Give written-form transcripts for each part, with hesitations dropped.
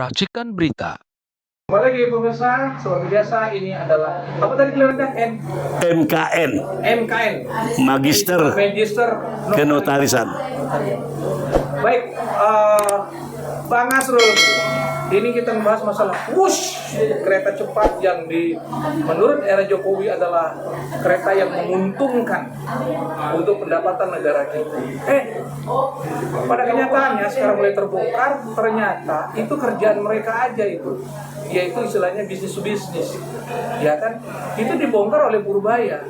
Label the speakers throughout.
Speaker 1: Racikan Berita.
Speaker 2: Kembali lagi pemirsa, seperti biasa ini adalah apa tadi kalimatnya?
Speaker 3: MKN,
Speaker 2: MKN,
Speaker 3: Magister Kenotarisan.
Speaker 2: Baik, Bang Asrul, ini kita membahas masalah kereta cepat yang menurut era Jokowi adalah kereta yang menguntungkan untuk pendapatan negara kita. Pada kenyataannya sekarang mulai terbongkar, ternyata itu kerjaan mereka aja itu, yaitu istilahnya bisnis, ya kan? Itu dibongkar oleh Purbaya.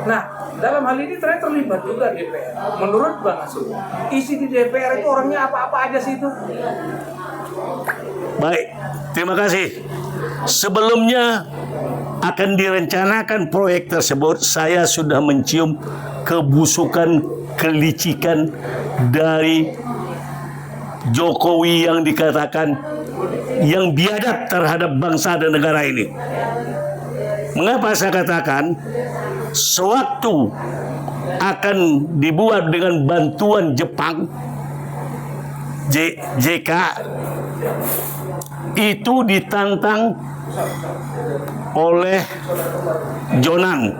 Speaker 2: Nah, dalam hal ini ternyata terlibat juga DPR. Menurut Bang Asrul, isi di DPR itu orangnya apa-apa aja sih itu?
Speaker 3: Baik, terima kasih. Sebelumnya akan direncanakan proyek tersebut, saya sudah mencium kebusukan, kelicikan dari Jokowi yang dikatakan yang biadab terhadap bangsa dan negara ini. Mengapa saya katakan sewaktu akan dibuat dengan bantuan Jepang JK itu ditantang oleh Jonan,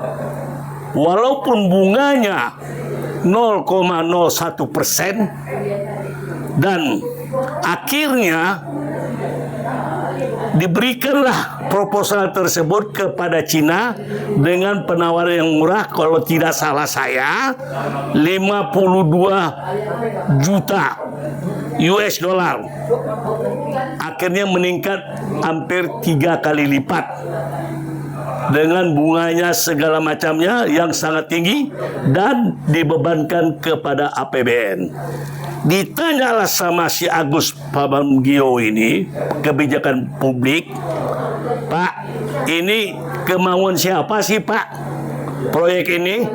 Speaker 3: walaupun bunganya 0,01% dan akhirnya diberikanlah proposal tersebut kepada Cina dengan penawaran yang murah, kalau tidak salah saya 52 juta US dollar. Akhirnya meningkat hampir 3 kali lipat dengan bunganya segala macamnya yang sangat tinggi dan dibebankan kepada APBN. Ditanyalah sama si Agus Pambagio ini, kebijakan publik, Pak, ini kemauan siapa sih Pak? Proyek ini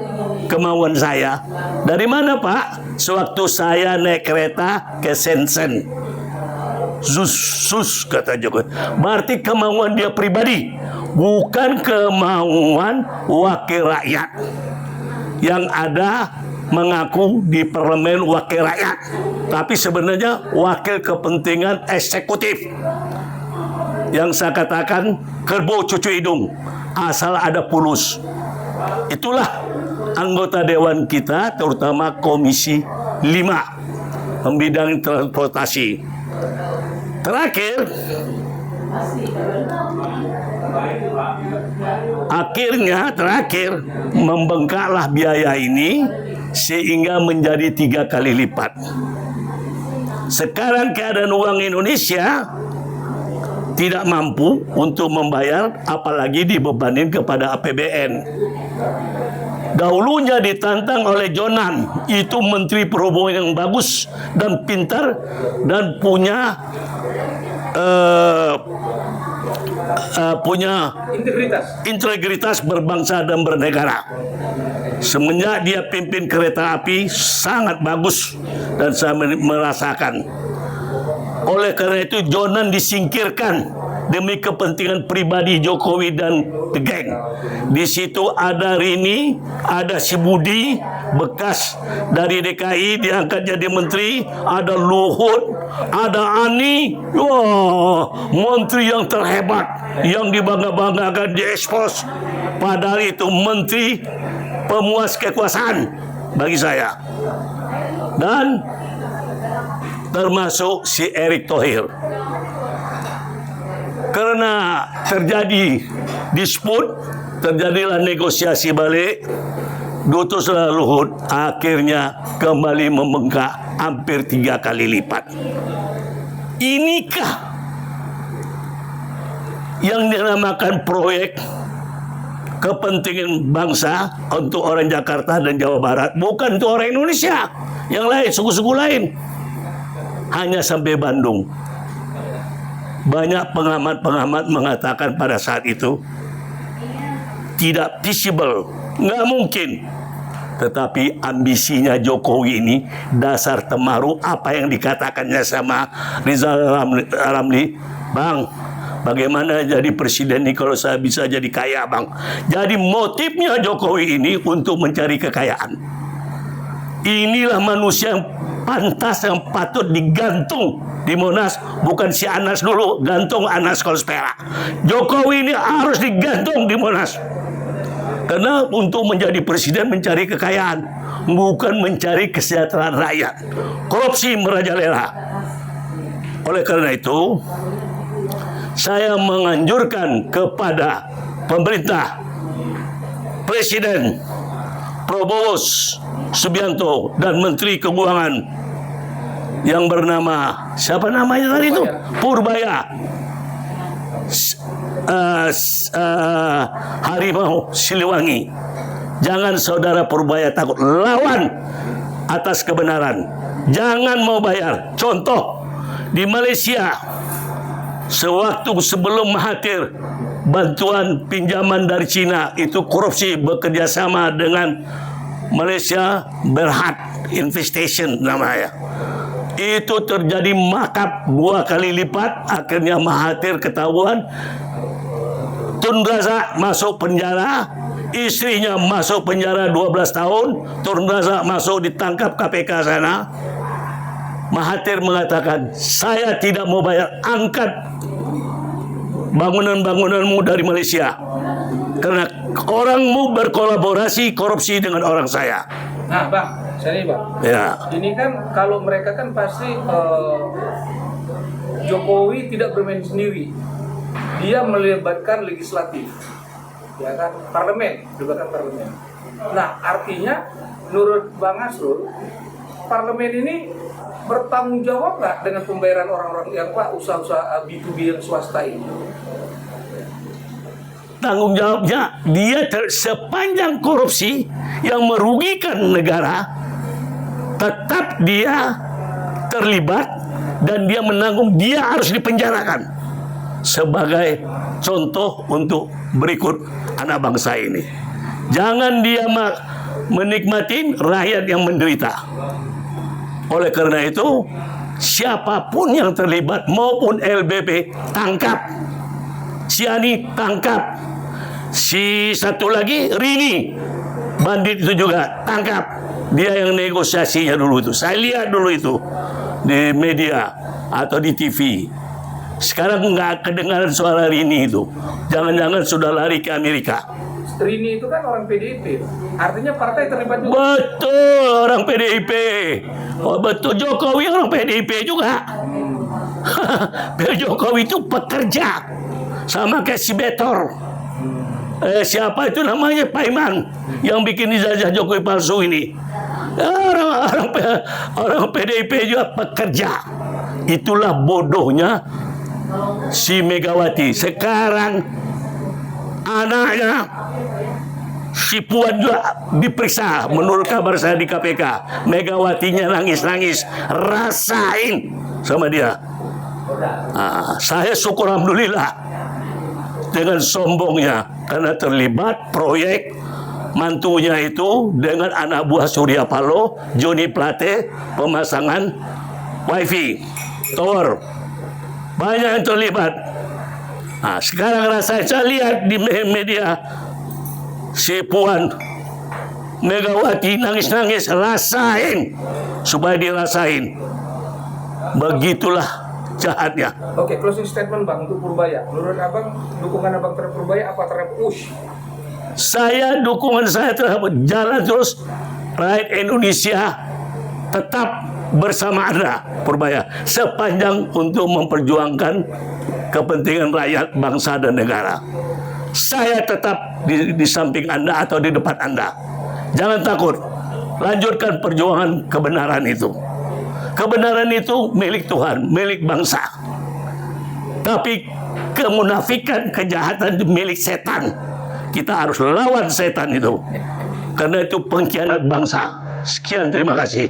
Speaker 3: kemauan saya. Dari mana Pak? Sewaktu saya naik kereta ke Shenzhen. Sus kata Jokowi. Berarti kemauan dia pribadi, bukan kemauan wakil rakyat yang ada mengaku di parlemen wakil rakyat, tapi sebenarnya wakil kepentingan eksekutif. Yang saya katakan kerbau cucu hidung, asal ada pulus. Itulah anggota dewan kita, terutama Komisi 5 membidangi transportasi. Terakhir, membengkaklah biaya ini sehingga menjadi 3 kali lipat. Sekarang keadaan uang Indonesia tidak mampu untuk membayar, apalagi dibebanin kepada APBN. Dahulunya ditantang oleh Jonan, itu Menteri Perhubungan yang bagus dan pintar dan punya integritas berbangsa dan bernegara. Semenjak dia pimpin kereta api sangat bagus dan saya merasakan. Oleh karena itu Jonan disingkirkan demi kepentingan pribadi Jokowi dan the gang. Di situ ada Rini, ada si Budi bekas dari DKI diangkat jadi menteri, ada Luhut, ada Ani, menteri yang terhebat yang dibangga-banggakan diekspos, padahal itu menteri pemuas kekuasaan bagi saya. Dan termasuk si Erick Thohir. Karena terjadi disput, terjadilah negosiasi balik, diutuslah Luhut, akhirnya kembali membengkak hampir 3 kali lipat. Inikah yang dinamakan proyek kepentingan bangsa untuk orang Jakarta dan Jawa Barat, bukan untuk orang Indonesia yang lain, suku-suku lain, hanya sampai Bandung. Banyak pengamat-pengamat mengatakan pada saat itu tidak feasible, nggak mungkin. Tetapi ambisinya Jokowi ini dasar temaru, apa yang dikatakannya sama Rizal Ramli, Bang, bagaimana jadi presiden ini kalau saya bisa jadi kaya Bang. Jadi motifnya Jokowi ini untuk mencari kekayaan. Inilah manusia yang pantas yang patut digantung di Monas bukan si Anas dulu, gantung Anas Kolspera. Jokowi ini harus digantung di Monas. Karena untuk menjadi presiden mencari kekayaan, bukan mencari kesejahteraan rakyat. Korupsi merajalela. Oleh karena itu, saya menganjurkan kepada pemerintah, Presiden Prabowo Subianto dan Menteri Keuangan yang bernama siapa namanya tadi itu? Purbaya. Harimau Siliwangi. Jangan saudara Purbaya takut, lawan atas kebenaran. Jangan mau bayar. Contoh di Malaysia, sewaktu sebelum Mahathir bantuan pinjaman dari Cina itu korupsi bekerja sama dengan Malaysia Berhad Investment namanya. Itu terjadi makap 2 kali lipat. Akhirnya Mahathir ketahuan, Tun Razak masuk penjara, istrinya masuk penjara 12 tahun, Tun Razak masuk ditangkap KPK sana. Mahathir mengatakan, saya tidak mau bayar, angkat bangunan-bangunanmu dari Malaysia. Karena orangmu berkolaborasi korupsi dengan orang saya.
Speaker 2: Nah, Bang, sini Bang.
Speaker 3: Ya.
Speaker 2: Ini kan kalau mereka kan pasti Jokowi tidak bermain sendiri. Dia melibatkan legislatif, ya kan, parlemen, melibatkan parlemen. Nah, artinya menurut Bang Asrul, parlemen ini bertanggung jawab nggak dengan pembayaran orang-orang yang usaha-usaha B2B yang swasta ini?
Speaker 3: Tanggung jawabnya dia sepanjang korupsi yang merugikan negara, tetap dia terlibat dan dia menanggung, dia harus dipenjarakan. Sebagai contoh untuk berikut anak bangsa ini. Jangan dia menikmati rakyat yang menderita. Oleh karena itu, siapapun yang terlibat maupun LBP tangkap. Si Ani tangkap. Si satu lagi Rini, bandit itu juga tangkap. Dia yang negosiasinya dulu itu. Saya lihat dulu itu di media atau di TV. Sekarang nggak kedengaran suara Rini itu. Jangan-jangan sudah lari ke Amerika.
Speaker 2: Rini itu kan orang PDIP. Artinya partai terlibat juga.
Speaker 3: Betul, orang PDIP. Oh, betul, Jokowi orang PDIP juga. Jokowi itu pekerja. Sama kayak si Betor. Siapa itu namanya? Paiman. Yang bikin ijazah Jokowi palsu ini. Orang PDIP juga pekerja. Itulah bodohnya si Megawati. Sekarang anaknya si Puan juga diperiksa. Menurut kabar saya di KPK, Megawatinya nangis-nangis. Rasain sama dia. Saya syukur alhamdulillah dengan sombongnya karena terlibat proyek mantunya itu dengan anak buah Surya Paloh, Joni Plate, pemasangan wifi tower. Banyak yang terlibat. Sekarang saya lihat di media si Puan Megawati nangis-nangis, rasain supaya dirasain. Begitulah jahatnya.
Speaker 2: Oke, closing statement Bang untuk Purbaya. Menurut Abang, dukungan Abang terhadap Purbaya apa terhadap USH?
Speaker 3: Dukungan saya terhadap jalan terus rakyat Indonesia tetap bersama Anda, Purbaya, sepanjang untuk memperjuangkan kepentingan rakyat, bangsa dan negara. Saya tetap di samping Anda atau di depan Anda. Jangan takut, lanjutkan perjuangan kebenaran itu. Kebenaran itu milik Tuhan, milik bangsa. Tapi kemunafikan, kejahatan itu milik setan. Kita harus lawan setan itu. Karena itu pengkhianat bangsa. Sekian, terima kasih.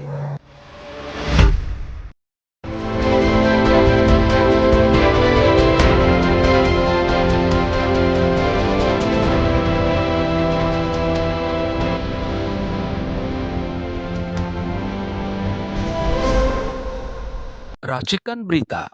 Speaker 1: Racikan Berita